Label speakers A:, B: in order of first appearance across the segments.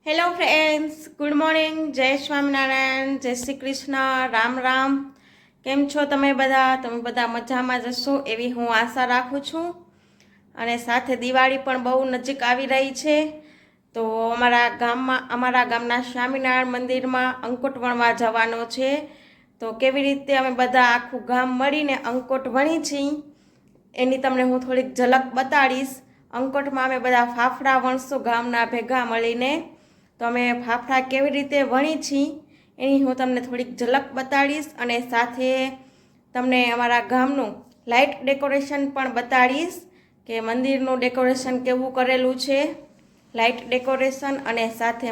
A: Hello friends, good morning. જય સ્વામિનારાયણ, જય શ્રી કૃષ્ણ, રામ રામ. કેમ છો તમે બધા મજામાં જશો એવી હું આશા રાખું છું. અને સાથે દિવાળી પણ બહુ નજીક આવી રહી છે. તો અમારા ગામના સ્વામિનારાયણ મંદિરમાં અંકુટ વણવા જવાનો છે. તો કેવી રીતે અમે બધા આખું ગામ મળીને અંકુટ વણી છીએ એની તમને હું થોડીક ઝલક બતાડીશ. અંકુટમાં અમે બધા ફાફડા વણશું ગામના ભેગા મળીને. તો અમે ફાફડા કેવી રીતે વણી છીએ એની હું તમને થોડીક ઝલક બતાડીશ અને સાથે તમને અમારા ગામનું લાઇટ ડેકોરેશન પણ બતાડીશ કે મંદિરનું ડેકોરેશન કેવું કરેલું છે, લાઇટ ડેકોરેશન. અને સાથે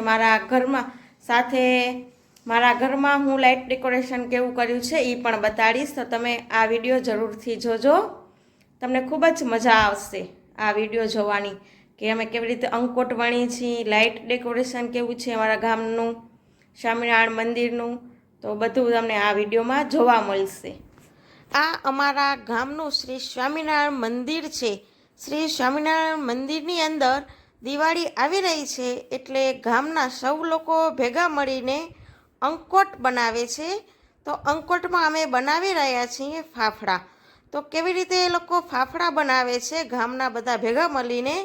A: મારા ઘરમાં હું લાઇટ ડેકોરેશન કેવું કર્યું છે એ પણ બતાડીશ. તો તમે આ વિડીયો જરૂરથી જોજો, તમને ખૂબ જ મજા આવશે આ વિડીયો જોવાની કે અમે કેવી રીતે અંકોટ વણી છીએ, લાઇટ ડેકોરેશન કેવું છે અમારા ગામનું સ્વામિનારાયણ મંદિરનું. તો બધું તમને આ વિડીયોમાં જોવા મળશે. આ અમારા ગામનું શ્રી સ્વામિનારાયણ મંદિર છે. શ્રી સ્વામિનારાયણ મંદિરની અંદર દિવાળી આવી રહી છે એટલે ગામના સૌ લોકો ભેગા મળીને અંકોટ બનાવે છે. તો અંકોટમાં અમે બનાવી રહ્યા છીએ ફાફડા. તો કેવી રીતે એ લોકો ફાફડા બનાવે છે ગામના બધા ભેગા મળીને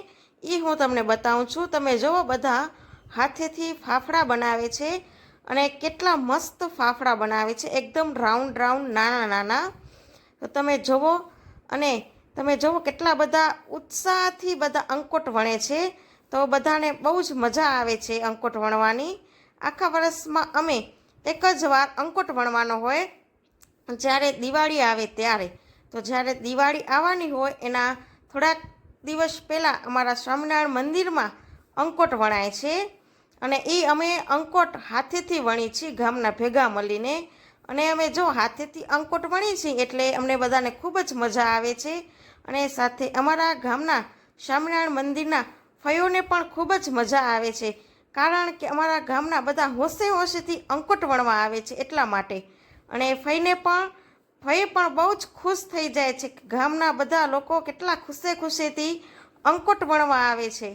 A: એ હું તમને બતાવું છું. તમે જુઓ, બધા હાથેથી ફાફડા બનાવે છે અને કેટલા મસ્ત ફાફડા બનાવે છે, એકદમ રાઉન્ડ રાઉન્ડ નાના નાના. તો તમે જુઓ, અને તમે જુઓ કેટલા બધા ઉત્સાહથી બધા અંકોટ વણે છે. તો બધાને બહુ જ મજા આવે છે અંકોટ વણવાની. આખા વર્ષમાં અમે એક જ વાર અંકોટ વણવાનો હોય, જ્યારે દિવાળી આવે ત્યારે. તો જ્યારે દિવાળી આવવાની હોય એના થોડાક દિવસ પહેલાં અમારા સ્વામિનારાયણ મંદિરમાં અંકોટ વણાય છે. અને એ અમે અંકોટ હાથેથી વણી છીએ ગામના ભેગા મળીને. અને અમે જો હાથેથી અંકોટ વણી છીએ એટલે અમને બધાને ખૂબ જ મજા આવે છે. અને સાથે અમારા ગામના સ્વામિનારાયણ મંદિરના ફઈઓને પણ ખૂબ જ મજા આવે છે, કારણ કે અમારા ગામના બધા હોંશે હોંશેથી અંકોટ વણવા આવે છે એટલા માટે. અને ફઈ પણ બહુ જ ખુશ થઈ જાય છે કે ગામના બધા લોકો કેટલા ખુશીથી અંકોટ વણવા આવે છે.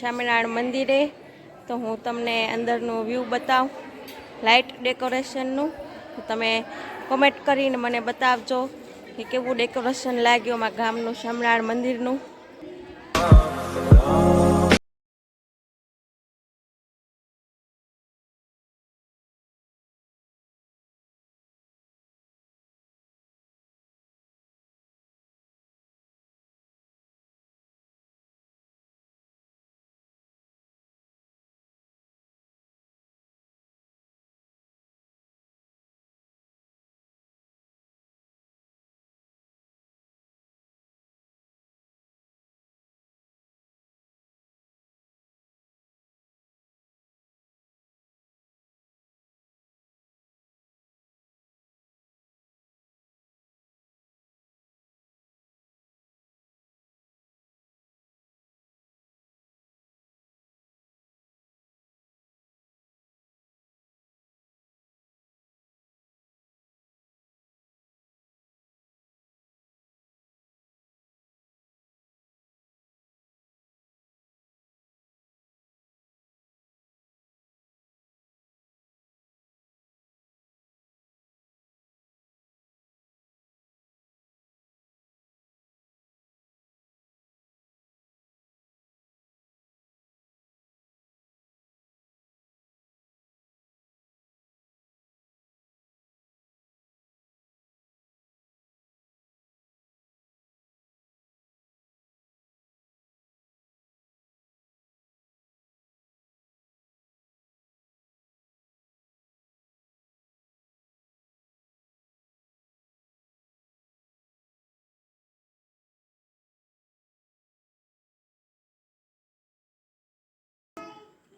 A: સ્વામિનારાયણ મંદિરે. તો હું તમને અંદરનું વ્યૂ બતાવું લાઇટ ડેકોરેશનનું. તો તમે કોમેન્ટ કરીને મને બતાવજો કે કેવું ડેકોરેશન લાગ્યું અમારા ગામનું સ્વામિનારાયણ મંદિરનું.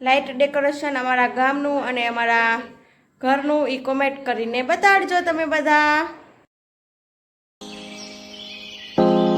A: લાઇટ ડેકોરેશન અમારા ગામનું અને અમારા ઘરનું એ કોમેન્ટ કરીને બતાડજો તમે બધા.